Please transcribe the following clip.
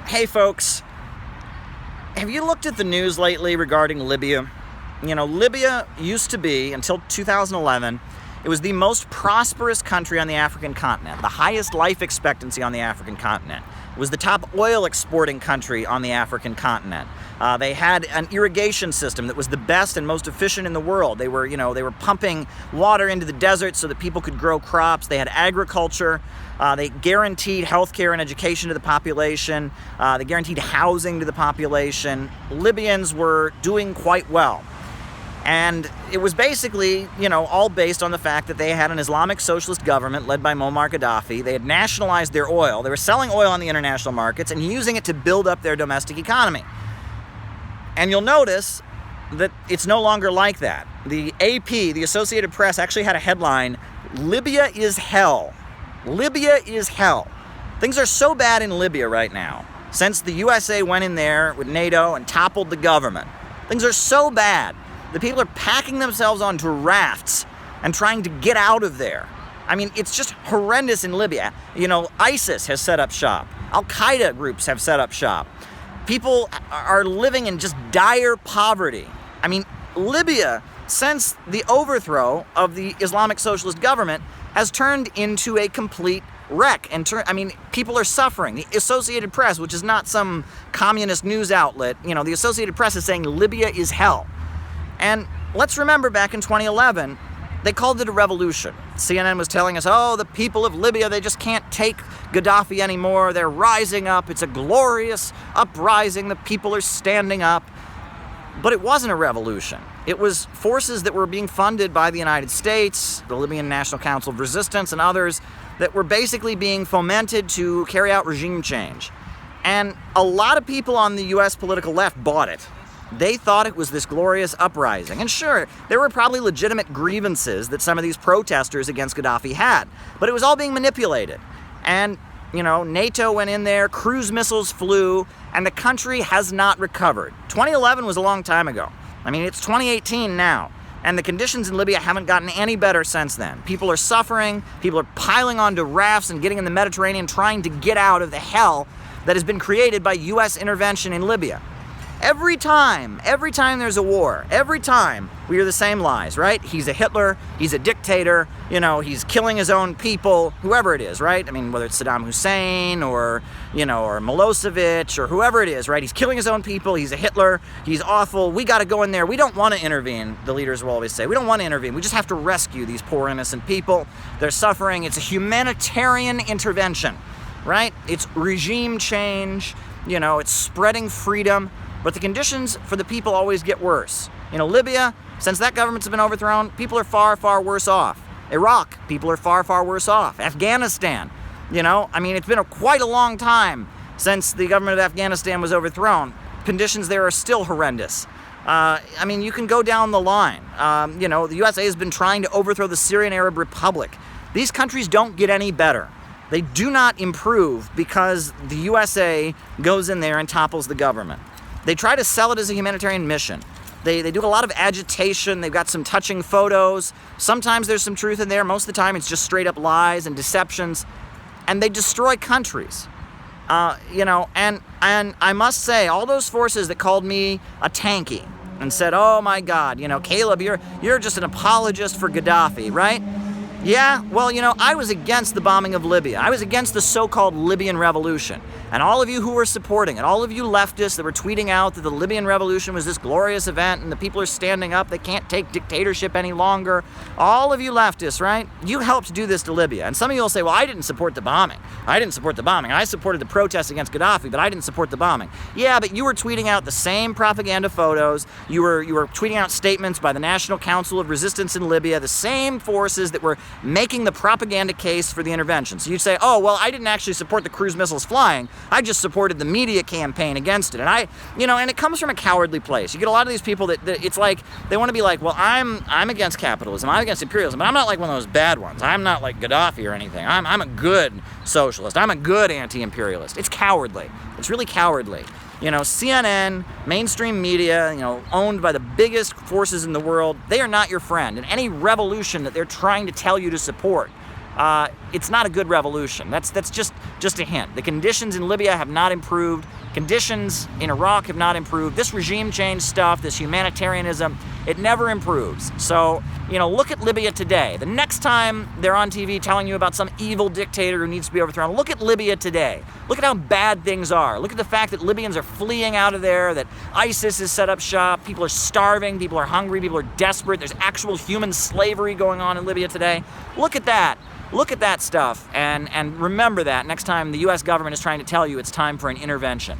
Hey folks, have you looked at the news lately regarding Libya? You know, Libya used to be, until 2011, it was the most prosperous country on the African continent, the highest life expectancy on the African continent. It was the top oil exporting country on the African continent. They had an irrigation system that was the best and most efficient in the world. They were pumping water into the desert so that people could grow crops. They had agriculture. They guaranteed healthcare and education to the population. They guaranteed housing to the population. Libyans were doing quite well. And it was basically, all based on the fact that they had an Islamic socialist government led by Muammar Gaddafi. They had nationalized their oil. They were selling oil on the international markets and using it to build up their domestic economy. And you'll notice that it's no longer like that. The AP, the Associated Press, actually had a headline, "Libya is hell." Libya is hell. Things are so bad in Libya right now, since the USA went in there with NATO and toppled the government. Things are so bad. The people are packing themselves onto rafts and trying to get out of there. I mean, it's just horrendous in Libya. ISIS has set up shop. Al-Qaeda groups have set up shop. People are living in just dire poverty. I mean, Libya, since the overthrow of the Islamic socialist government, has turned into a complete wreck. People are suffering. The Associated Press, which is not some communist news outlet, the Associated Press is saying Libya is hell. And let's remember back in 2011, they called it a revolution. CNN was telling us, the people of Libya, they just can't take Gaddafi anymore. They're rising up. It's a glorious uprising. The people are standing up. But it wasn't a revolution. It was forces that were being funded by the United States, the Libyan National Council of Resistance, and others that were basically being fomented to carry out regime change. And a lot of people on the U.S. political left bought it. They thought it was this glorious uprising. And sure, there were probably legitimate grievances that some of these protesters against Gaddafi had, but it was all being manipulated. And, NATO went in there, cruise missiles flew, and the country has not recovered. 2011 was a long time ago. It's 2018 now, and the conditions in Libya haven't gotten any better since then. People are suffering, people are piling onto rafts and getting in the Mediterranean trying to get out of the hell that has been created by U.S. intervention in Libya. Every time there's a war, every time we hear the same lies, right? He's a Hitler, he's a dictator, he's killing his own people, whoever it is, right? Whether it's Saddam Hussein or Milosevic or whoever it is, right? He's killing his own people, he's a Hitler, he's awful, we gotta go in there, we don't wanna intervene, the leaders will always say. We don't wanna intervene, we just have to rescue these poor innocent people. They're suffering, it's a humanitarian intervention, right? It's regime change, it's spreading freedom. But the conditions for the people always get worse. Libya, since that government's been overthrown, people are far, far worse off. Iraq, people are far, far worse off. Afghanistan, it's been quite a long time since the government of Afghanistan was overthrown. Conditions there are still horrendous. You can go down the line. The USA has been trying to overthrow the Syrian Arab Republic. These countries don't get any better. They do not improve because the USA goes in there and topples the government. They try to sell it as a humanitarian mission. They do a lot of agitation. They've got some touching photos. Sometimes there's some truth in there. Most of the time it's just straight up lies and deceptions. And they destroy countries. And I must say, all those forces that called me a tanky and said, oh my God, Caleb, you're just an apologist for Gaddafi, right? Yeah, well, I was against the bombing of Libya. I was against the so-called Libyan revolution. And all of you who were supporting it, all of you leftists that were tweeting out that the Libyan revolution was this glorious event and the people are standing up, they can't take dictatorship any longer. All of you leftists, right? You helped do this to Libya. And some of you will say, well, I didn't support the bombing. I supported the protests against Gaddafi, but I didn't support the bombing. Yeah, but you were tweeting out the same propaganda photos. You were tweeting out statements by the National Council of Resistance in Libya, the same forces that were making the propaganda case for the intervention. So you'd say, oh, well, I didn't actually support the cruise missiles flying. I just supported the media campaign against it. And and it comes from a cowardly place. You get a lot of these people that it's like, they want to be like, well, I'm against capitalism, I'm against imperialism, but I'm not like one of those bad ones. I'm not like Gaddafi or anything. I'm a good socialist. I'm a good anti-imperialist. It's cowardly. It's really cowardly. CNN, mainstream media, owned by the biggest forces in the world, they are not your friend. And any revolution that they're trying to tell you to support, it's not a good revolution. That's just a hint. The conditions in Libya have not improved. Conditions in Iraq have not improved. This regime change stuff, this humanitarianism, it never improves. So, look at Libya today. The next time they're on TV telling you about some evil dictator who needs to be overthrown, look at Libya today. Look at how bad things are. Look at the fact that Libyans are fleeing out of there, that ISIS has set up shop, people are starving, people are hungry, people are desperate. There's actual human slavery going on in Libya today. Look at that. Look at that stuff and remember that next time the U.S. government is trying to tell you it's time for an intervention.